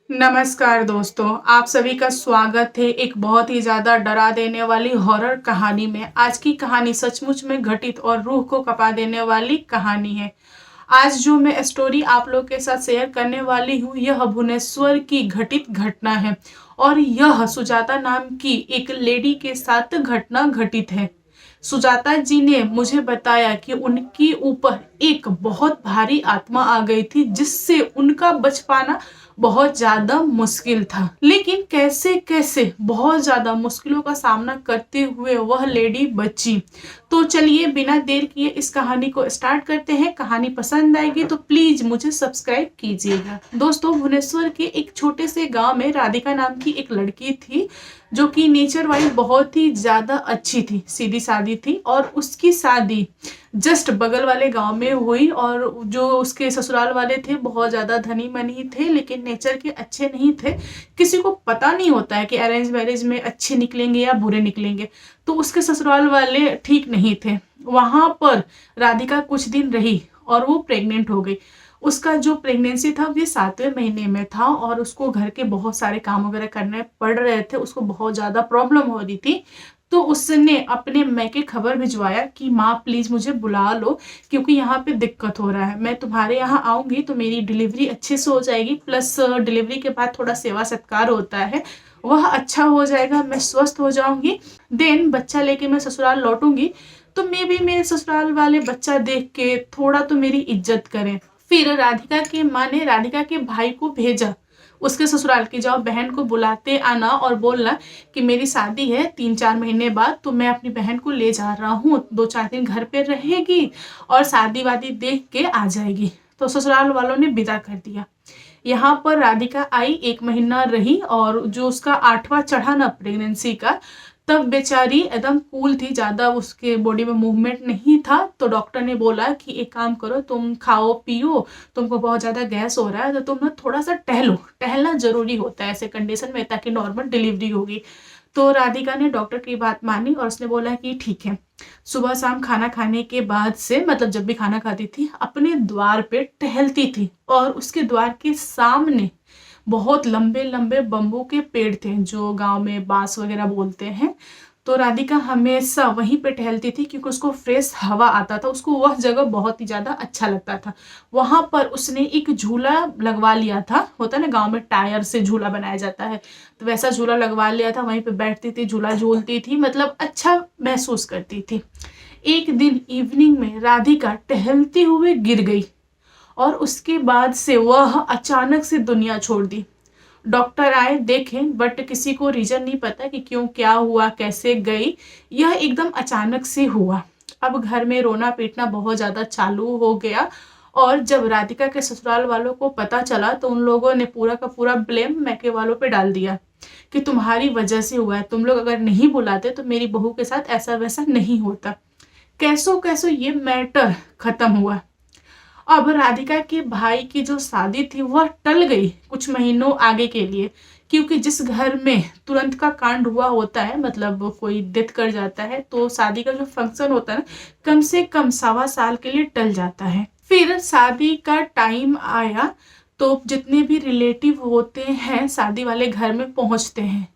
नमस्कार दोस्तों, आप सभी का स्वागत है एक बहुत ही ज़्यादा डरा देने वाली हॉरर कहानी में। आज की कहानी सचमुच में घटित और रूह को कँपा देने वाली कहानी है। आज जो मैं स्टोरी आप लोग के साथ शेयर करने वाली हूँ, यह भुवनेश्वर की घटित घटना है और यह सुजाता नाम की एक लेडी के साथ घटना घटित है। सुजाता जी ने मुझे बताया कि उनके ऊपर एक बहुत भारी आत्मा आ गई थी, जिससे उनका बच पाना बहुत ज़्यादा मुश्किल था। लेकिन कैसे कैसे बहुत ज़्यादा मुश्किलों का सामना करते हुए वह लेडी बची। तो चलिए बिना देर किए इस कहानी को स्टार्ट करते हैं। कहानी पसंद आएगी तो प्लीज मुझे सब्सक्राइब कीजिएगा। दोस्तों, भुवनेश्वर के एक छोटे से गांव में राधिका नाम की एक लड़की थी, जो कि नेचर वाइज बहुत ही ज़्यादा अच्छी थी, सीधी सादी थी। और उसकी शादी जस्ट बगल वाले गांव में हुई और जो उसके ससुराल वाले थे बहुत ज़्यादा धनी मनी थे, लेकिन नेचर के अच्छे नहीं थे। किसी को पता नहीं होता है कि अरेंज मैरिज में अच्छे निकलेंगे या बुरे निकलेंगे। तो उसके ससुराल वाले ठीक नहीं थे। वहाँ पर राधिका कुछ दिन रही और वो प्रेग्नेंट हो गई। उसका जो प्रेगनेंसी था वो 7वें महीने में था और उसको घर के बहुत सारे काम वगैरह करने पड़ रहे थे। उसको बहुत ज़्यादा प्रॉब्लम हो रही थी। तो उसने अपने मैके खबर भिजवाया कि माँ प्लीज़ मुझे बुला लो, क्योंकि यहाँ पे दिक्कत हो रहा है। मैं तुम्हारे यहाँ आऊँगी तो मेरी डिलीवरी अच्छे से हो जाएगी, प्लस डिलीवरी के बाद थोड़ा सेवा सत्कार होता है, वह अच्छा हो जाएगा, मैं स्वस्थ हो जाऊँगी। देन बच्चा लेके मैं ससुराल लौटूंगी तो मे भी मेरे ससुराल वाले बच्चा देख के थोड़ा तो मेरी इज्जत करें। फिर राधिका की माँ ने राधिका के भाई को भेजा उसके ससुराल की, जाओ बहन को बुलाते आना और बोलना कि मेरी शादी है 3-4 महीने बाद, तो मैं अपनी बहन को ले जा रहा हूँ, 2-4 दिन घर पे रहेगी और शादी वादी देख के आ जाएगी। तो ससुराल वालों ने विदा कर दिया। यहाँ पर राधिका आई, 1 महीना रही और जो उसका 8वां चढ़ा ना प्रेगनेंसी का, तब बेचारी एकदम कूल थी, ज़्यादा उसके बॉडी में मूवमेंट नहीं था। तो डॉक्टर ने बोला कि एक काम करो, तुम खाओ पियो, तुमको बहुत ज़्यादा गैस हो रहा है तो तुम ना थोड़ा सा टहलो, टहलना ज़रूरी होता है ऐसे कंडीशन में, ताकि नॉर्मल डिलीवरी होगी। तो राधिका ने डॉक्टर की बात मानी और उसने बोला कि ठीक है। सुबह शाम खाना खाने के बाद से, मतलब जब भी खाना खाती थी, अपने द्वार पे टहलती थी और उसके द्वार के सामने बहुत लंबे लंबे बम्बू के पेड़ थे, जो गांव में बांस वगैरह बोलते हैं। तो राधिका हमेशा वहीं पे टहलती थी क्योंकि उसको फ्रेश हवा आता था, उसको वह जगह बहुत ही ज़्यादा अच्छा लगता था। वहाँ पर उसने एक झूला लगवा लिया था, होता है ना गांव में टायर से झूला बनाया जाता है, तो वैसा झूला लगवा लिया था। वहीं पे बैठती थी, झूला झूलती थी, मतलब अच्छा महसूस करती थी। एक दिन इवनिंग में राधिका टहलते हुए गिर गई और उसके बाद से वह अचानक से दुनिया छोड़ दी। डॉक्टर आए, देखे, बट किसी को रीजन नहीं पता कि क्यों, क्या हुआ, कैसे गई। यह एकदम अचानक से हुआ। अब घर में रोना पीटना बहुत ज़्यादा चालू हो गया और जब राधिका के ससुराल वालों को पता चला तो उन लोगों ने पूरा का पूरा ब्लेम मैके वालों पे डाल दिया कि तुम्हारी वजह से हुआ है, तुम लोग अगर नहीं बुलाते तो मेरी बहू के साथ ऐसा वैसा नहीं होता। कैसो कैसो ये मैटर खत्म हुआ। अब राधिका के भाई की जो शादी थी वह टल गई कुछ महीनों आगे के लिए, क्योंकि जिस घर में तुरंत का कांड हुआ होता है, मतलब कोई डेथ कर जाता है, तो शादी का जो फंक्शन होता है ना, कम से कम 1.25 साल के लिए टल जाता है। फिर शादी का टाइम आया तो जितने भी रिलेटिव होते हैं शादी वाले घर में पहुंचते हैं।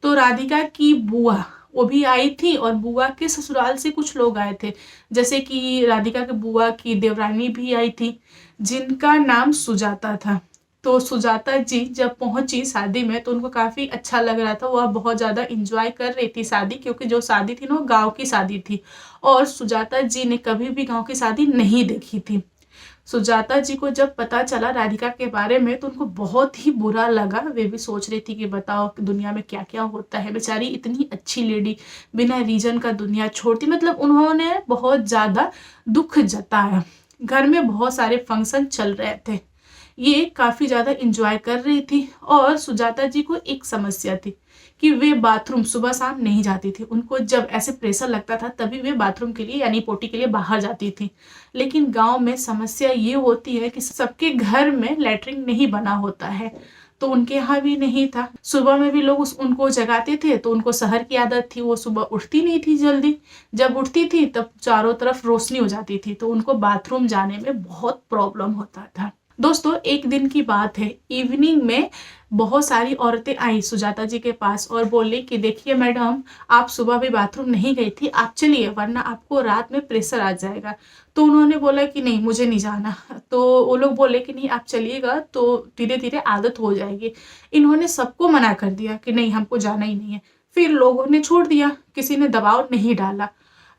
तो राधिका की बुआ वो भी आई थी और बुआ के ससुराल से कुछ लोग आए थे, जैसे कि राधिका के बुआ की देवरानी भी आई थी, जिनका नाम सुजाता था। तो सुजाता जी जब पहुंची शादी में तो उनको काफ़ी अच्छा लग रहा था, वह बहुत ज़्यादा इंजॉय कर रही थी शादी, क्योंकि जो शादी थी ना वो गाँव की शादी थी और सुजाता जी ने कभी भी गाँव की शादी नहीं देखी थी। सुजाता जी को जब पता चला राधिका के बारे में तो उनको बहुत ही बुरा लगा। वे भी सोच रही थी कि बताओ दुनिया में क्या क्या होता है, बेचारी इतनी अच्छी लेडी बिना रीजन का दुनिया छोड़ती, मतलब उन्होंने बहुत ज़्यादा दुख जताया। घर में बहुत सारे फंक्शन चल रहे थे, ये काफ़ी ज़्यादा इंजॉय कर रही थी। और सुजाता जी को एक समस्या थी कि वे बाथरूम सुबह शाम नहीं जाती थी। उनको जब ऐसे प्रेशर लगता था तभी वे बाथरूम के लिए यानी पोटी के लिए बाहर जाती थी। लेकिन गांव में समस्या ये होती है कि सबके घर में लैट्रिन नहीं बना होता है, तो उनके यहाँ भी नहीं था। सुबह में भी लोग उनको जगाते थे, तो उनको शहर की आदत थी, वो सुबह उठती नहीं थी जल्दी। जब उठती थी तब चारों तरफ रोशनी हो जाती थी, तो उनको बाथरूम जाने में बहुत प्रॉब्लम होता था। दोस्तों एक दिन की बात है, इवनिंग में बहुत सारी औरतें आई सुजाता जी के पास और बोली कि देखिए मैडम, आप सुबह भी बाथरूम नहीं गई थी, आप चलिए वरना आपको रात में प्रेशर आ जाएगा। तो उन्होंने बोला कि नहीं मुझे नहीं जाना। तो वो लोग बोले कि नहीं आप चलिएगा तो धीरे धीरे आदत हो जाएगी। इन्होंने सबको मना कर दिया कि नहीं हमको जाना ही नहीं है। फिर लोगों ने छोड़ दिया, किसी ने दबाव नहीं डाला।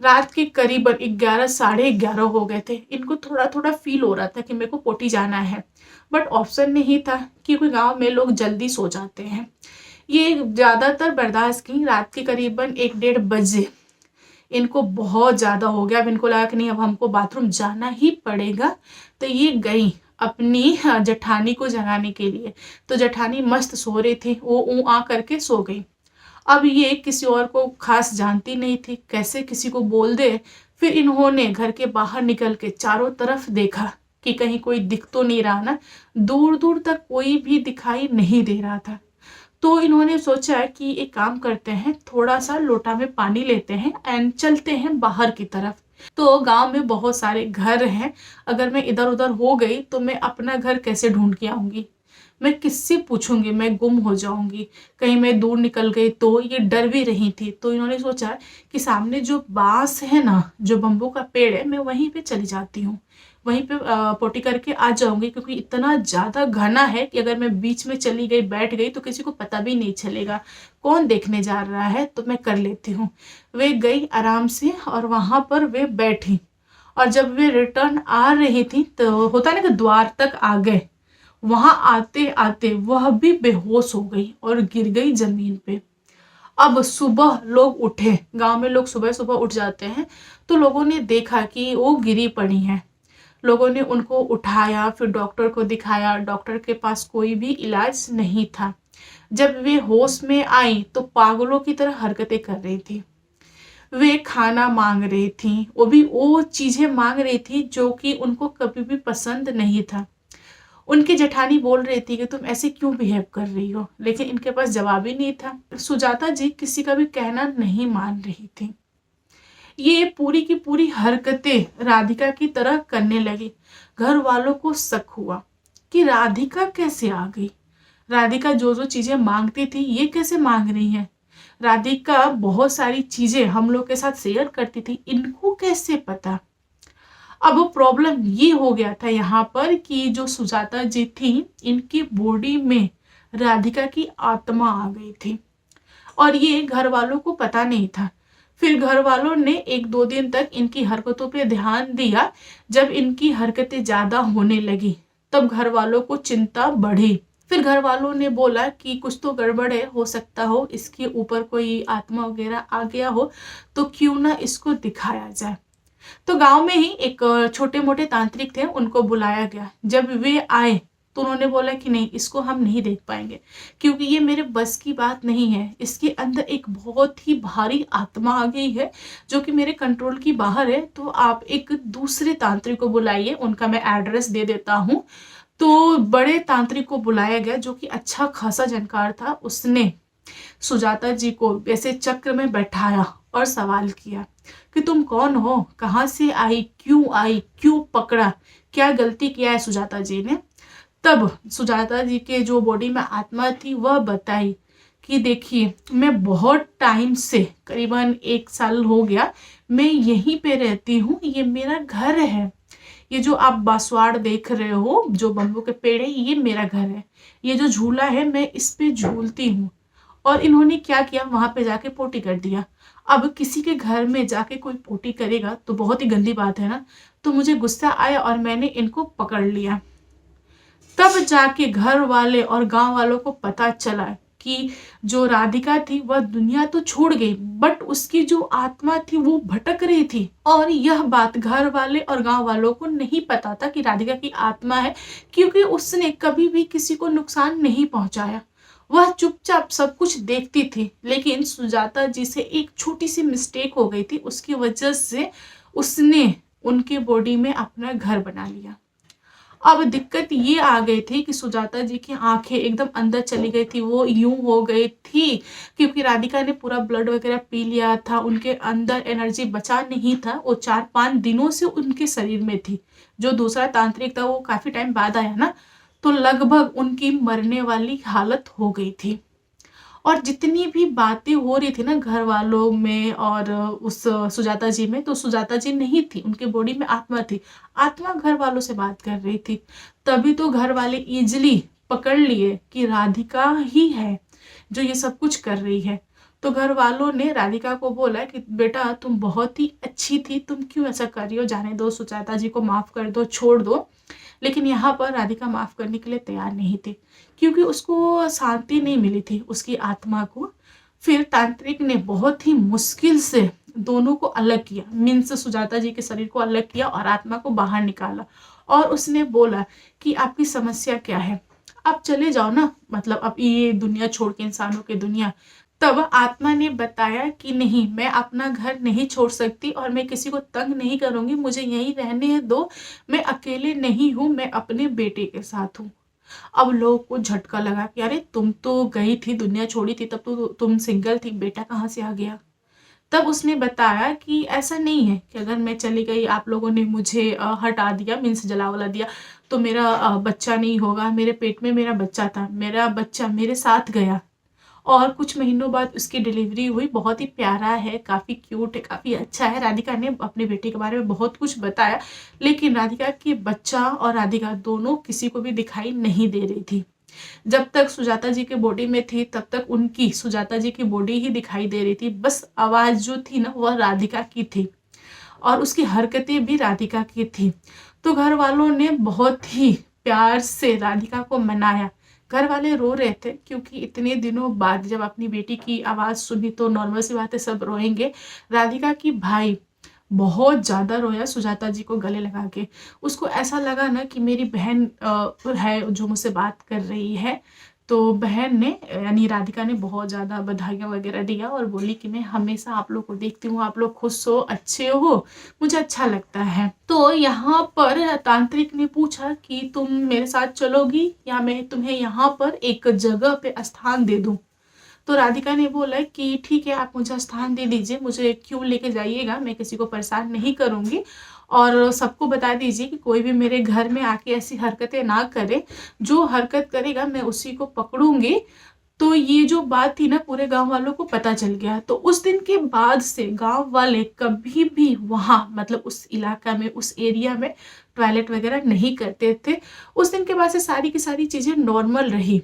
रात के करीबन 11 साढ़े 11 हो गए थे। इनको थोड़ा थोड़ा फील हो रहा था कि मेरे को पोटी जाना है, बट ऑप्शन नहीं था क्योंकि गांव में लोग जल्दी सो जाते हैं। ये ज़्यादातर बर्दाश्त की। रात के करीबन 1 डेढ़ बजे इनको बहुत ज़्यादा हो गया। अब इनको लगा कि नहीं अब हमको बाथरूम जाना ही पड़ेगा। तो ये गई अपनी जेठानी को जगाने के लिए। तो जेठानी मस्त सो रही थी, वो ऊँ आ करके सो गई। अब ये किसी और को खास जानती नहीं थी, कैसे किसी को बोल दे। फिर इन्होंने घर के बाहर निकल के चारों तरफ देखा कि कहीं कोई दिख तो नहीं रहा ना। दूर दूर तक कोई भी दिखाई नहीं दे रहा था। तो इन्होंने सोचा कि एक काम करते हैं, थोड़ा सा लोटा में पानी लेते हैं एंड चलते हैं बाहर की तरफ। तो गांव में बहुत सारे घर हैं, अगर मैं इधर उधर हो गई तो मैं अपना घर कैसे ढूंढ के आऊंगी, मैं किससे पूछूंगी, मैं गुम हो जाऊंगी, कहीं मैं दूर निकल गई तो। ये डर भी रही थी। तो इन्होंने सोचा कि सामने जो बांस है ना, जो बम्बू का पेड़ है, मैं वहीं पे चली जाती हूँ, वहीं पे पोटी करके आ जाऊंगी। क्योंकि इतना ज़्यादा घना है कि अगर मैं बीच में चली गई बैठ गई तो किसी को पता भी नहीं चलेगा, कौन देखने जा रहा है, तो मैं कर लेती हूँ। वे गई आराम से और वहाँ पर वे बैठी। और जब वे रिटर्न आ रही थी तो होता है ना कि द्वार तक आ गए, वहां आते आते वह भी बेहोश हो गई और गिर गई जमीन पे। अब सुबह लोग उठे, गांव में लोग सुबह सुबह उठ जाते हैं। तो लोगों ने देखा कि वो गिरी पड़ी हैं। लोगों ने उनको उठाया, फिर डॉक्टर को दिखाया। डॉक्टर के पास कोई भी इलाज नहीं था। जब वे होश में आई तो पागलों की तरह हरकतें कर रही थी। वे खाना मांग रही थी, वो भी वो चीजें मांग रही थी जो कि उनको कभी भी पसंद नहीं था। उनकी जेठानी बोल रही थी कि तुम ऐसे क्यों बिहेव कर रही हो, लेकिन इनके पास जवाब ही नहीं था। सुजाता जी किसी का भी कहना नहीं मान रही थी। ये पूरी की पूरी हरकतें राधिका की तरह करने लगी। घर वालों को शक हुआ कि राधिका कैसे आ गई। राधिका जो जो चीजें मांगती थी ये कैसे मांग रही है। राधिका बहुत सारी चीजें हम लोग के साथ शेयर करती थी, इनको कैसे पता। अब प्रॉब्लम ये हो गया था यहाँ पर कि जो सुजाता जी थी, इनकी बॉडी में राधिका की आत्मा आ गई थी और ये घर वालों को पता नहीं था। फिर घर वालों ने 1-2 दिन तक इनकी हरकतों पे ध्यान दिया। जब इनकी हरकतें ज्यादा होने लगी तब घर वालों को चिंता बढ़ी। फिर घर वालों ने बोला कि कुछ तो गड़बड़ है, हो सकता हो इसके ऊपर कोई आत्मा वगैरह आ गया हो, तो क्यों ना इसको दिखाया जाए। तो गांव में ही एक छोटे मोटे तांत्रिक थे, उनको बुलाया गया। जब वे आए तो उन्होंने बोला कि नहीं इसको हम नहीं देख पाएंगे क्योंकि ये मेरे बस की बात नहीं है। इसके अंदर एक बहुत ही भारी आत्मा आ गई है जो कि मेरे कंट्रोल की बाहर है। तो आप एक दूसरे तांत्रिक को बुलाइए, उनका मैं एड्रेस दे देता हूँ। तो बड़े तांत्रिक को बुलाया गया जो कि अच्छा खासा जानकार था। उसने सुजाता जी को ऐसे चक्र में बैठाया और सवाल किया कि तुम कौन हो, कहाँ से आई, क्यों पकड़ा, क्या गलती किया है सुजाता जी ने। तब सुजाता जी के जो बॉडी में आत्मा थी वह बताई कि देखिए मैं बहुत टाइम से, करीबन 1 साल हो गया, मैं यहीं पे रहती हूँ, ये मेरा घर है। ये जो आप बांसवाड़ देख रहे हो, जो बम्बू के पेड़ है, ये मेरा घर है। ये जो झूला है मैं इस पे झूलती हूँ। और इन्होंने क्या किया, वहां पे जाके पोटी कर दिया। अब किसी के घर में जाके कोई पोटी करेगा तो बहुत ही गंदी बात है ना। तो मुझे गुस्सा आया और मैंने इनको पकड़ लिया। तब जाके घर वाले और गांव वालों को पता चला कि जो राधिका थी वह दुनिया तो छोड़ गई, बट उसकी जो आत्मा थी वो भटक रही थी। और यह बात घर वाले और गांव वालों को नहीं पता था कि राधिका की आत्मा है, क्योंकि उसने कभी भी किसी को नुकसान नहीं पहुंचाया। वह चुपचाप सब कुछ देखती थी। लेकिन सुजाता जी से एक छोटी सी मिस्टेक हो गई थी, उसकी वजह से उसने उनके बॉडी में अपना घर बना लिया। अब दिक्कत ये आ गई थी कि सुजाता जी की आंखें एकदम अंदर चली गई थी, वो यूं हो गई थी क्योंकि राधिका ने पूरा ब्लड वगैरह पी लिया था, उनके अंदर एनर्जी बचा नहीं था, वो 4-5 दिनों से उनके शरीर में थी। जो दूसरा तांत्रिक था वो काफी टाइम बाद आया ना, तो लगभग उनकी मरने वाली हालत हो गई थी। और जितनी भी बातें हो रही थी ना घर वालों में और उस सुजाता जी में, तो सुजाता जी नहीं थी, उनके बॉडी में आत्मा थी। आत्मा घर वालों से बात कर रही थी। तभी तो घर वाले इजिली पकड़ लिए कि राधिका ही है जो ये सब कुछ कर रही है। तो घर वालों ने राधिका को बोला कि बेटा तुम बहुत ही अच्छी थी, तुम क्यों ऐसा कर रही हो, जाने दो, सुजाता जी को माफ कर दो, छोड़ दो। लेकिन यहाँ पर राधिका माफ करने के लिए तैयार नहीं थी, क्योंकि उसको शांति नहीं मिली थी उसकी आत्मा को। फिर तांत्रिक ने बहुत ही मुश्किल से दोनों को अलग किया, मीन्स सुजाता जी के शरीर को अलग किया और आत्मा को बाहर निकाला। और उसने बोला कि आपकी समस्या क्या है, आप चले जाओ ना, मतलब अब ये दुनिया छोड़ के, इंसानों की दुनिया। तब आत्मा ने बताया कि नहीं, मैं अपना घर नहीं छोड़ सकती और मैं किसी को तंग नहीं करूंगी, मुझे यहीं रहने दो, मैं अकेले नहीं हूँ, मैं अपने बेटे के साथ हूँ। अब लोगों को झटका लगा कि अरे तुम तो गई थी, दुनिया छोड़ी थी, तब तो तुम सिंगल थी, बेटा कहाँ से आ गया। तब उसने बताया कि ऐसा नहीं है कि अगर मैं चली गई, आप लोगों ने मुझे हटा दिया, मीन्स जला वला दिया, तो मेरा बच्चा नहीं होगा। मेरे पेट में मेरा बच्चा था, मेरा बच्चा मेरे साथ गया और कुछ महीनों बाद उसकी डिलीवरी हुई। बहुत ही प्यारा है, काफ़ी क्यूट है, काफ़ी अच्छा है। राधिका ने अपने बेटे के बारे में बहुत कुछ बताया, लेकिन राधिका की बच्चा और राधिका दोनों किसी को भी दिखाई नहीं दे रही थी। जब तक सुजाता जी के बॉडी में थी तब तक उनकी, सुजाता जी की बॉडी ही दिखाई दे रही थी, बस आवाज़ जो थी ना वह राधिका की थी और उसकी हरकतें भी राधिका की थी। तो घर वालों ने बहुत ही प्यार से राधिका को मनाया। घर वाले रो रहे थे क्योंकि इतने दिनों बाद जब अपनी बेटी की आवाज़ सुनी तो नॉर्मल सी बात है, सब रोएंगे। राधिका की भाई बहुत ज़्यादा रोया सुजाता जी को गले लगा के। उसको ऐसा लगा ना कि मेरी बहन है जो मुझसे बात कर रही है। तो बहन ने, यानी राधिका ने, बहुत ज़्यादा बधाइयाँ वगैरह दिया और बोली कि मैं हमेशा आप लोग को देखती हूँ, आप लोग खुश हो, अच्छे हो, मुझे अच्छा लगता है। तो यहाँ पर तांत्रिक ने पूछा कि तुम मेरे साथ चलोगी या मैं तुम्हें यहाँ पर एक जगह पे स्थान दे दूँ। तो राधिका ने बोला कि ठीक है, आप मुझे स्थान दे दीजिए, मुझे क्यों लेके जाइएगा, मैं किसी को परेशान नहीं करूँगी और सबको बता दीजिए कि कोई भी मेरे घर में आके ऐसी हरकतें ना करे, जो हरकत करेगा मैं उसी को पकड़ूंगी। तो ये जो बात थी ना पूरे गांव वालों को पता चल गया। तो उस दिन के बाद से गांव वाले कभी भी वहाँ, मतलब उस इलाका में, उस एरिया में टॉयलेट वगैरह नहीं करते थे। उस दिन के बाद से सारी की सारी चीज़ें नॉर्मल रही।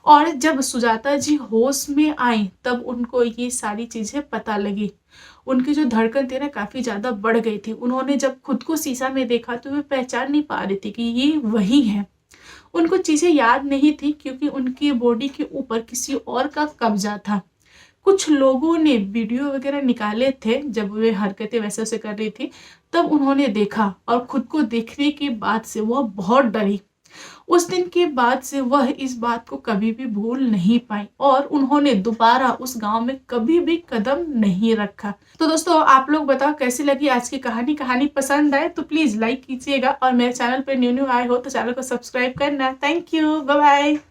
और जब सुजाता जी होश में आई तब उनको ये सारी चीजें पता लगी। उनकी जो धड़कन थी ना काफी ज्यादा बढ़ गई थी। उन्होंने जब खुद को शीशा में देखा तो वे पहचान नहीं पा रही थी कि ये वही है। उनको चीजें याद नहीं थी क्योंकि उनकी बॉडी के ऊपर किसी और का कब्जा था। कुछ लोगों ने वीडियो वगैरह निकाले थे जब वे हरकतें वैसे वैसे कर रही थी, तब उन्होंने देखा और खुद को देखने के बाद से वह बहुत डरी। उस दिन के बाद से वह इस बात को कभी भी भूल नहीं पाई और उन्होंने दोबारा उस गांव में कभी भी कदम नहीं रखा। तो दोस्तों आप लोग बताओ कैसी लगी आज की कहानी। कहानी पसंद आए तो प्लीज लाइक कीजिएगा और मेरे चैनल पर न्यू आए हो तो चैनल को सब्सक्राइब करना। Thank you, bye bye.